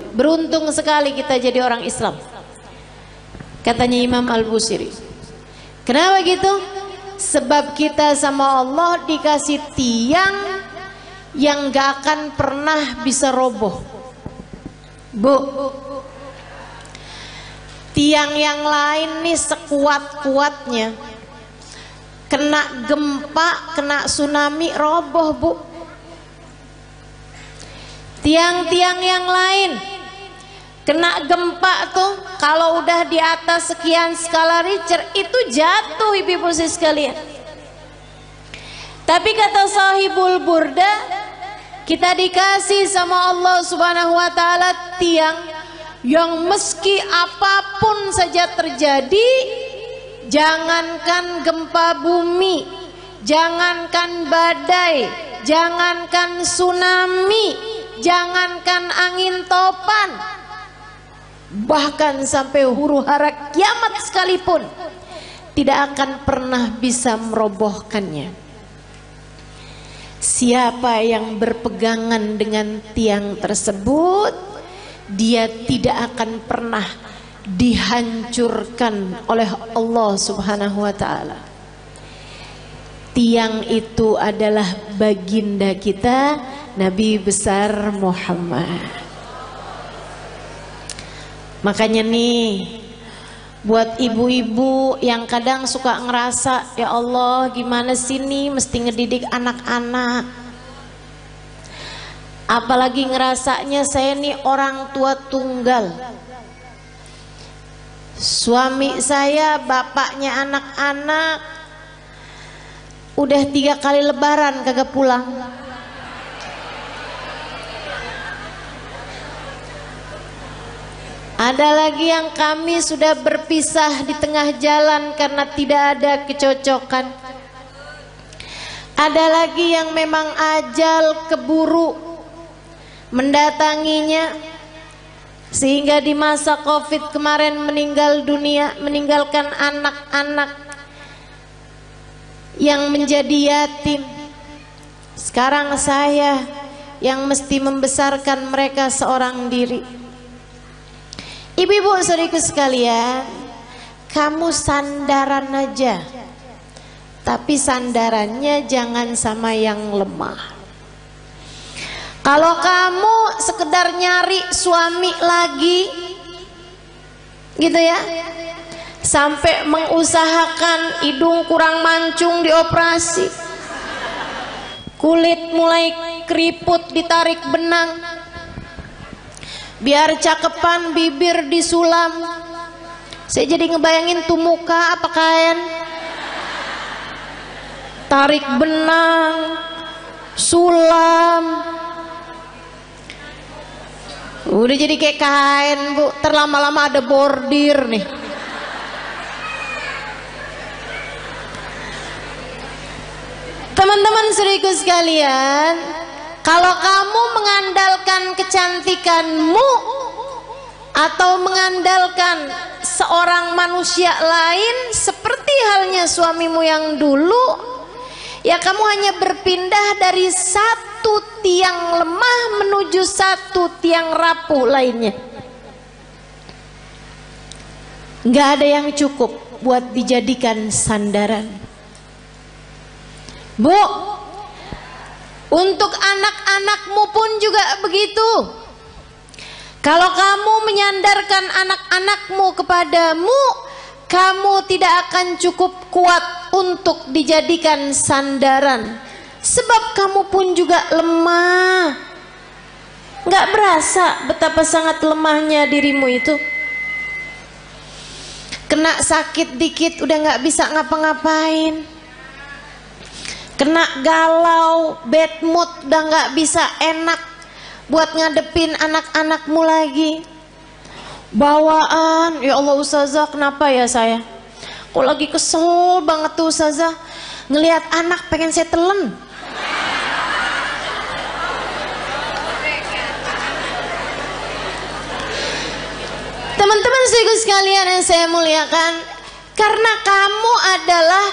Beruntung sekali kita jadi orang Islam, katanya Imam Al-Busiri. Kenapa gitu? Sebab kita sama Allah dikasih tiang yang gak akan pernah bisa roboh. Bu, tiang yang lain nih sekuat-kuatnya, kena gempa, kena tsunami, roboh bu. Tiang-tiang yang lain kena gempa tuh, kalau udah di atas sekian skala Richter itu jatuh ibu-ibu sekalian. Tapi kata Sahibul Burda, kita dikasih sama Allah Subhanahu wa taala tiang yang meski apapun saja terjadi, jangankan gempa bumi, jangankan badai, jangankan tsunami, jangankan angin topan, bahkan sampai huru hara kiamat sekalipun tidak akan pernah bisa merobohkannya. Siapa yang berpegangan dengan tiang tersebut, dia tidak akan pernah dihancurkan oleh Allah Subhanahu wa taala. Tiang itu adalah baginda kita, Nabi besar Muhammad. Makanya nih, buat ibu-ibu yang kadang suka ngerasa, ya Allah gimana sih nih mesti ngedidik anak-anak, apalagi ngerasanya saya nih orang tua tunggal, suami saya bapaknya anak-anak udah 3 kali lebaran kagak pulang. Ada lagi yang kami sudah berpisah di tengah jalan karena tidak ada kecocokan. Ada lagi yang memang ajal keburu mendatanginya, sehingga di masa Covid kemarin meninggal dunia, meninggalkan anak-anak yang menjadi yatim. Sekarang saya yang mesti membesarkan mereka seorang diri. Ibu-ibu saudariku sekalian, kamu sandaran aja, tapi sandarannya jangan sama yang lemah. Kalau kamu sekedar nyari suami lagi gitu ya, sampai mengusahakan hidung kurang mancung dioperasi, kulit mulai keriput ditarik benang, biar cakepan bibir disulam. Saya jadi ngebayangin tuh muka apa kain, tarik benang, sulam, udah jadi kayak kain bu, terlama-lama ada bordir nih. Teman-teman saudariku sekalian, kalau kamu mengandalkan kecantikanmu atau mengandalkan seorang manusia lain seperti halnya suamimu yang dulu, ya kamu hanya berpindah dari satu tiang lemah menuju satu tiang rapuh lainnya. Nggak ada yang cukup buat dijadikan sandaran. Bu, untuk anak-anakmu pun juga begitu. Kalau kamu menyandarkan anak-anakmu kepadamu, kamu tidak akan cukup kuat untuk dijadikan sandaran. Sebab kamu pun juga lemah. Nggak berasa betapa sangat lemahnya dirimu itu. Kena sakit dikit udah nggak bisa ngapa-ngapain. Kena galau, bad mood, udah nggak bisa enak buat ngadepin anak-anakmu lagi. Bawaan, ya Allah ustazah kenapa ya saya? Kok lagi kesel banget tuh ustazah, ngelihat anak pengen saya telen. Teman-teman sekalian yang saya muliakan, karena kamu adalah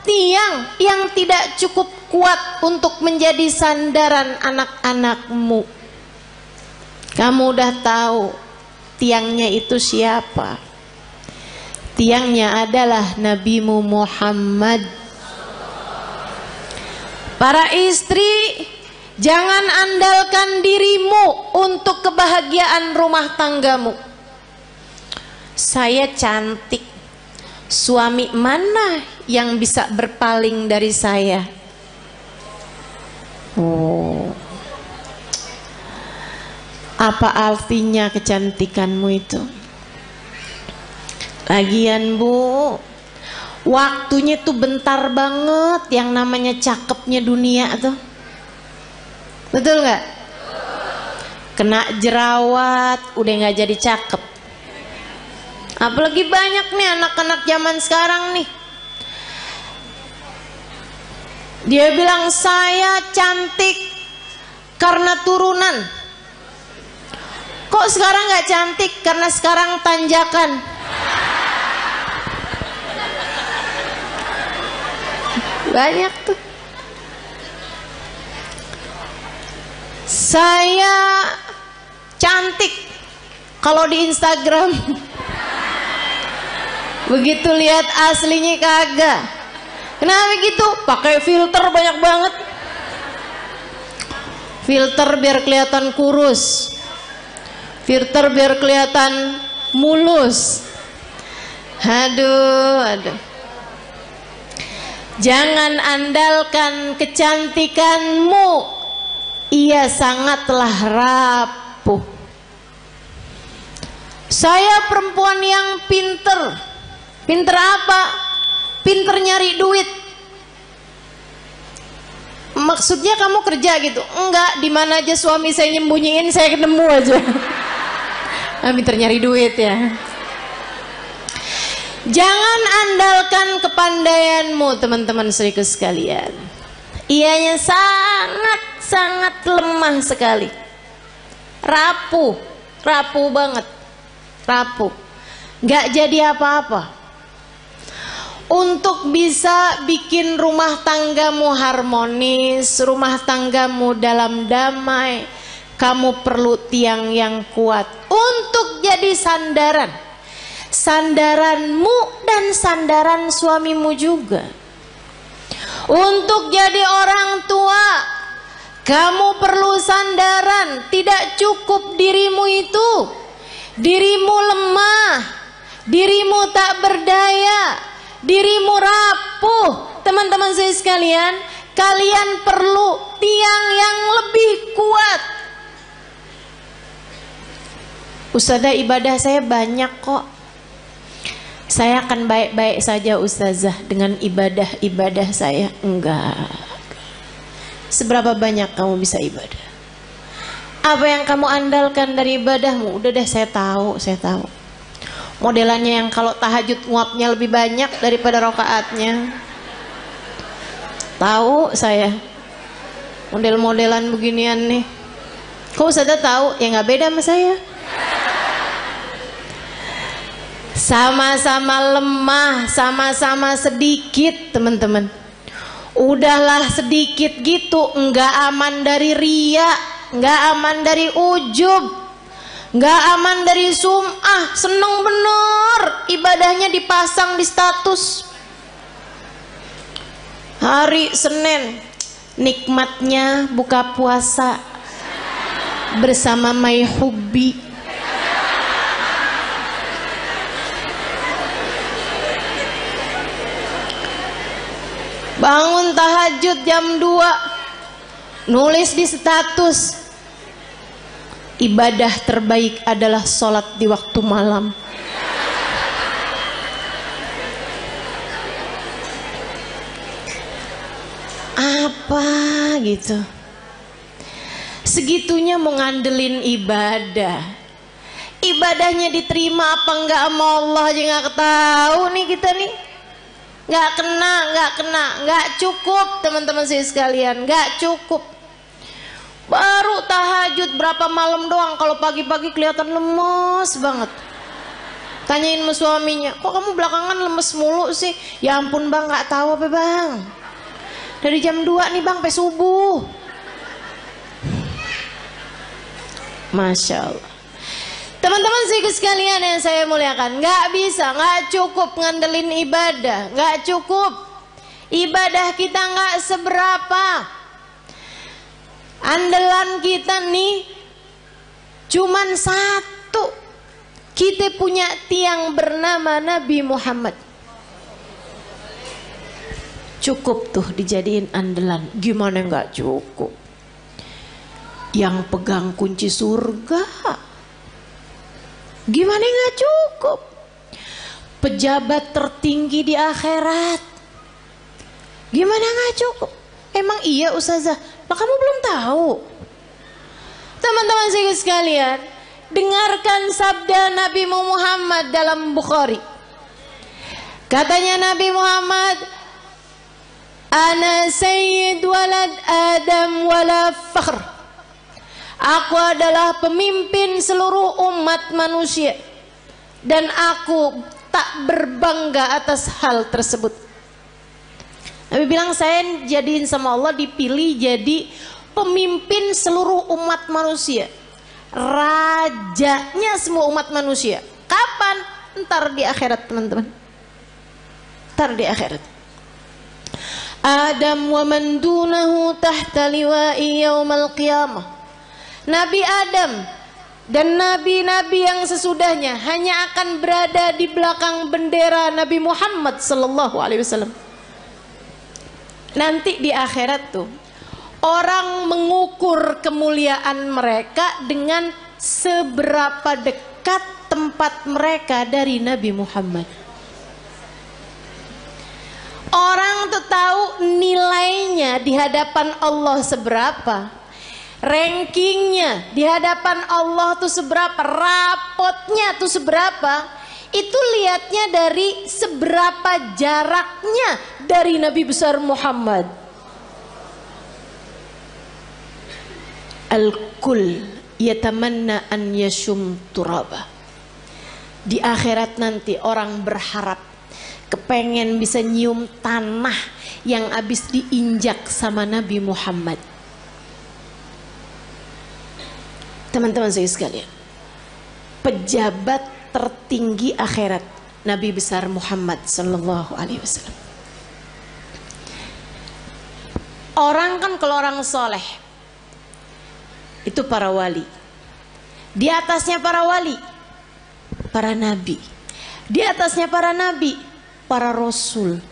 tiang yang tidak cukup kuat untuk menjadi sandaran anak-anakmu. Kamu udah tahu tiangnya itu siapa? Tiangnya adalah Nabimu Muhammad. Para istri, jangan andalkan dirimu untuk kebahagiaan rumah tanggamu. Saya cantik, suami mana yang bisa berpaling dari saya? Oh, apa artinya kecantikanmu itu? Lagian Bu, waktunya tuh bentar banget yang namanya cakepnya dunia tuh. Betul nggak? Kena jerawat, udah nggak jadi cakep. Apalagi banyak nih anak-anak zaman sekarang nih. Dia bilang saya cantik karena turunan. Kok sekarang nggak cantik? Karena sekarang tanjakan. Banyak tuh. Saya cantik kalau di Instagram. Begitu lihat aslinya kagak. Kenapa gitu? Pakai filter banyak banget. Filter biar kelihatan kurus. Filter biar kelihatan mulus. Aduh. Jangan andalkan kecantikanmu, ia sangatlah rapuh. Saya perempuan yang pinter. Pinter apa? Pinter nyari duit. Maksudnya kamu kerja gitu? Enggak, di mana aja suami saya nyembunyiin saya ketemu aja. Pinter nyari duit ya. Jangan andalkan kepandaianmu teman-teman seriku sekalian. Ianya sangat lemah sekali. Rapuh banget. Rapuh. Gak jadi apa-apa. Untuk bisa bikin rumah tanggamu harmonis, rumah tanggamu dalam damai, kamu perlu tiang yang kuat untuk jadi sandaran. Sandaranmu dan sandaran suamimu juga. Untuk jadi orang tua, kamu perlu sandaran. Tidak cukup dirimu itu. Dirimu lemah, dirimu tak berdaya, dirimu rapuh. Teman-teman saya sekalian, kalian perlu tiang yang lebih kuat. Ustazah, ibadah saya banyak kok. Saya akan baik-baik saja Ustazah dengan ibadah saya. Enggak. Seberapa banyak kamu bisa ibadah? Apa yang kamu andalkan dari ibadahmu? Udah deh, saya tahu. Modelannya yang kalau tahajud nguapnya lebih banyak daripada rakaatnya. Tahu saya. Model-modelan beginian nih. Kok Ustazah tahu? Ya nggak beda sama saya. Sama-sama lemah, sama-sama sedikit teman-teman. Udahlah sedikit gitu, enggak aman dari riya, enggak aman dari ujub, enggak aman dari sum'ah. Seneng bener ibadahnya dipasang di status. Hari Senin nikmatnya buka puasa bersama My Hubbi. Bangun tahajud jam 2, nulis di status, ibadah terbaik adalah sholat di waktu malam. Apa gitu? Segitunya mau ngandelin ibadah. Ibadahnya diterima apa enggak sama Allah aja nggak tahu nih kita nih. Nggak kena, nggak cukup teman-teman saya sekalian, nggak cukup. Baru tahajud berapa malam doang, kalau pagi-pagi kelihatan lemes banget. Tanyain sama suaminya, kok kamu belakangan lemes mulu sih? Ya ampun bang, nggak tahu apa bang. Dari jam 2 nih bang, sampai subuh. Masya Allah. Teman-teman sekalian yang saya muliakan, nggak bisa, nggak cukup ngandelin ibadah, nggak cukup. Ibadah kita nggak seberapa. Andalan kita nih cuman satu. Kita punya tiang bernama Nabi Muhammad. Cukup tuh dijadiin andalan. Gimana nggak cukup? Yang pegang kunci surga. Gimana nggak cukup? Pejabat tertinggi di akhirat. Gimana nggak cukup? Emang iya Ustazah? Lah kamu belum tahu. Teman-teman sekalian, dengarkan sabda Nabi Muhammad dalam Bukhari. Katanya Nabi Muhammad, "Ana sayyid walad Adam wala fakhr." Aku adalah pemimpin seluruh umat manusia dan aku tak berbangga atas hal tersebut. Nabi bilang, saya jadiin sama Allah dipilih jadi pemimpin seluruh umat manusia, rajanya semua umat manusia. Kapan? Ntar di akhirat teman-teman. Ntar di akhirat. Adam wa man dunahu tahta liwa'i yaumal qiyamah. Nabi Adam dan nabi-nabi yang sesudahnya hanya akan berada di belakang bendera Nabi Muhammad sallallahu alaihi wasallam. Nanti di akhirat tuh orang mengukur kemuliaan mereka dengan seberapa dekat tempat mereka dari Nabi Muhammad. Orang tuh tahu nilainya di hadapan Allah seberapa. Rankingnya di hadapan Allah tuh seberapa, rapotnya tuh seberapa, itu lihatnya dari seberapa jaraknya dari Nabi besar Muhammad. Al-kul yatamanna an yashum turaba. Di akhirat nanti orang berharap, kepengen bisa nyium tanah yang habis diinjak sama Nabi Muhammad. Teman-teman saya sekalian, pejabat tertinggi akhirat Nabi besar Muhammad sallallahu alaihi wasallam. Orang kan kalau orang soleh itu para wali. Di atasnya para wali, para nabi. Di atasnya para nabi, para rasul.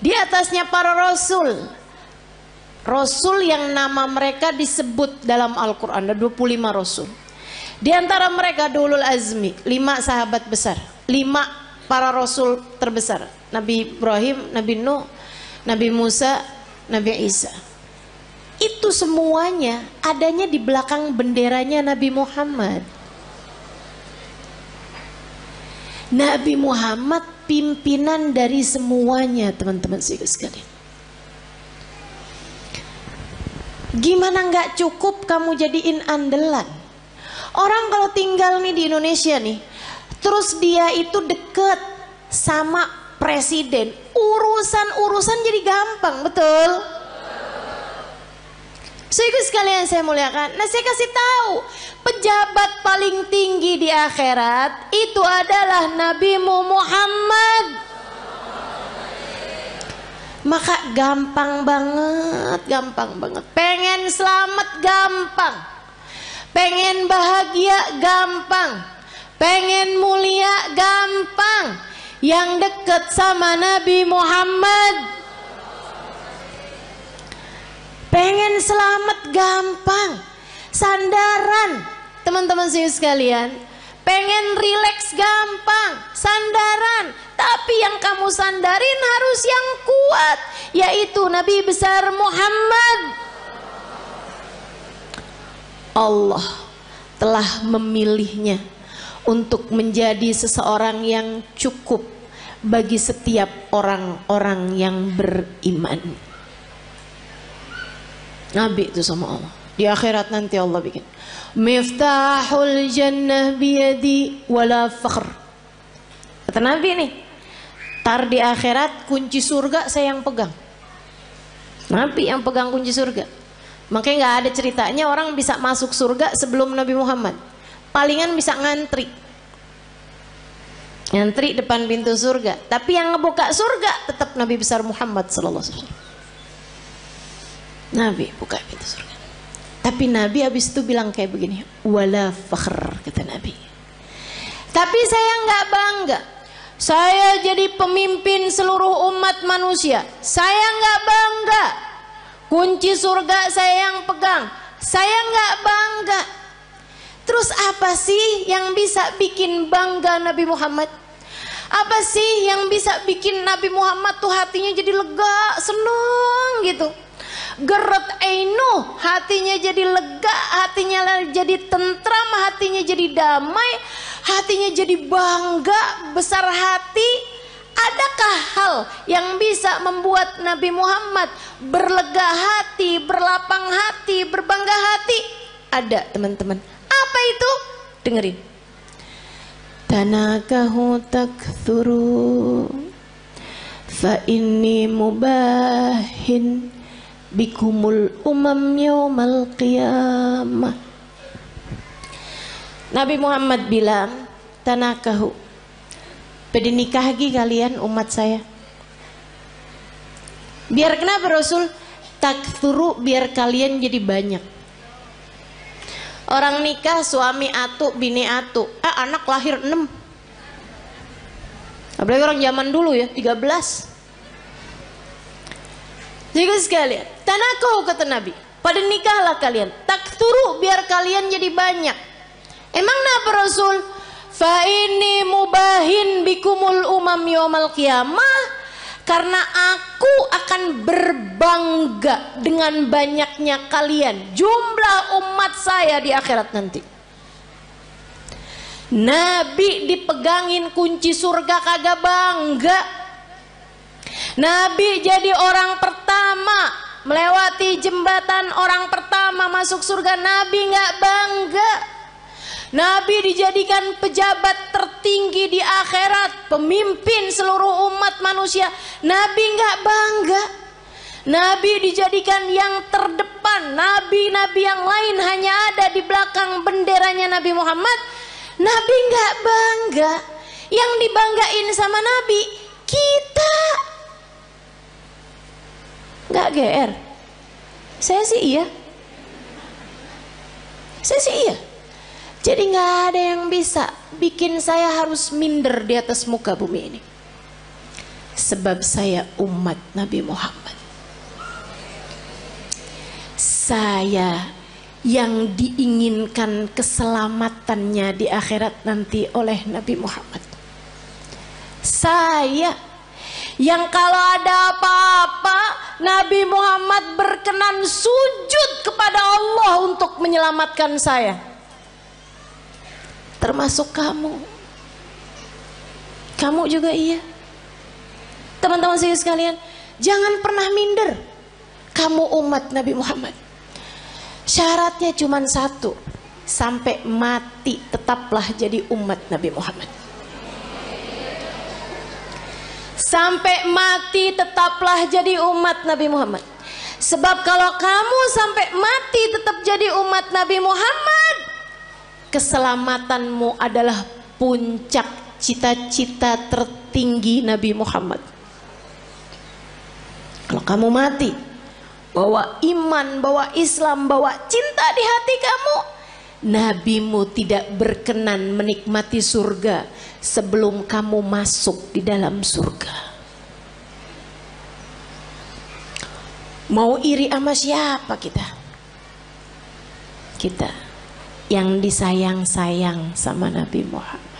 Di atasnya para rasul, rasul yang nama mereka disebut dalam Al-Quran, ada 25 rasul. Di antara mereka ulul azmi, 5 sahabat besar, 5 para rasul terbesar. Nabi Ibrahim, Nabi Nuh, Nabi Musa, Nabi Isa. Itu semuanya adanya di belakang benderanya Nabi Muhammad. Nabi Muhammad pimpinan dari semuanya, teman-teman sekalian. Gimana nggak cukup kamu jadiin andalan? Orang kalau tinggal nih di Indonesia nih, terus dia itu deket sama presiden, urusan jadi gampang, betul? Sekalian saya muliakan. Nah, saya kasih tahu, pejabat paling tinggi di akhirat itu adalah Nabi Muhammad. Maka gampang banget. Pengen selamat gampang, pengen bahagia gampang, pengen mulia gampang. Yang dekat sama Nabi Muhammad, pengen selamat gampang. Sandaran, teman-teman sekalian, pengen rileks gampang, sandaran. Tapi yang kamu sandarin harus yang kuat, yaitu Nabi besar Muhammad. Allah telah memilihnya untuk menjadi seseorang yang cukup bagi setiap orang-orang yang beriman. Nabi itu sama Allah. Di akhirat nanti Allah bikin Miftahul jannah biyadi wala fakhr. Kata Nabi nih, tar di akhirat kunci surga saya yang pegang. Nabi yang pegang kunci surga. Makanya nggak ada ceritanya orang bisa masuk surga sebelum Nabi Muhammad. Palingan bisa ngantri depan pintu surga. Tapi yang ngebuka surga tetap Nabi besar Muhammad sallallahu alaihi wasallam. Nabi buka pintu surga. Tapi Nabi habis itu bilang kayak begini, wala fakhr, kata Nabi. Tapi saya nggak bangga. Saya jadi pemimpin seluruh umat manusia. Saya nggak bangga. Kunci surga saya yang pegang. Saya nggak bangga. Terus apa sih yang bisa bikin bangga Nabi Muhammad? Apa sih yang bisa bikin Nabi Muhammad tuh hatinya jadi lega, seneng gitu? Geret ainu, hatinya jadi lega, hatinya jadi tentram, hatinya jadi damai, hatinya jadi bangga, besar hati. Adakah hal yang bisa membuat Nabi Muhammad berlega hati, berlapang hati, berbangga hati? Ada, teman-teman. Apa itu? Dengerin. Tanakahu takthuru fa inni mubahin bikumul umam yaumal qiyamah. Nabi Muhammad bilang, tanakahu, pada nikah lagi kalian umat saya. Biar kenapa Rasul? Takthuru, biar kalian jadi banyak. Orang nikah suami atu, bini atu, anak lahir 6. Apalagi orang zaman dulu ya, 13. Jadi sekalian, tanakahu kata Nabi, pada nikahlah kalian. Takthuru, biar kalian jadi banyak. Emang kenapa Rasul? Fa ini mubahin bikumul umam yaumal qiyamah. Karena aku akan berbangga dengan banyaknya kalian, jumlah umat saya di akhirat nanti. Nabi dipegangin kunci surga kagak bangga. Nabi jadi orang pertama melewati jembatan, orang pertama masuk surga, Nabi nggak bangga. Nabi dijadikan pejabat tertinggi di akhirat, pemimpin seluruh umat manusia, Nabi nggak bangga. Nabi dijadikan yang terdepan, nabi-nabi yang lain hanya ada di belakang benderanya Nabi Muhammad, Nabi nggak bangga. Yang dibanggain sama Nabi kita. Nggak GR. Saya sih iya. Jadi nggak ada yang bisa bikin saya harus minder di atas muka bumi ini. Sebab saya umat Nabi Muhammad. Saya yang diinginkan keselamatannya di akhirat nanti oleh Nabi Muhammad. Saya yang kalau ada apa-apa Nabi Muhammad berkenan sujud kepada Allah untuk menyelamatkan saya. Termasuk kamu juga iya. Teman-teman sekalian, jangan pernah minder. Kamu umat Nabi Muhammad. Syaratnya cuma satu, sampai mati tetaplah jadi umat Nabi Muhammad. Sampai mati tetaplah jadi umat Nabi Muhammad. Sebab kalau kamu sampai mati tetap jadi umat Nabi Muhammad, keselamatanmu adalah puncak cita-cita tertinggi Nabi Muhammad. Kalau kamu mati bawa iman, bawa Islam, bawa cinta di hati kamu, nabimu tidak berkenan menikmati surga sebelum kamu masuk di dalam surga. Mau iri sama siapa kita? Kita yang disayang-sayang sama Nabi Muhammad.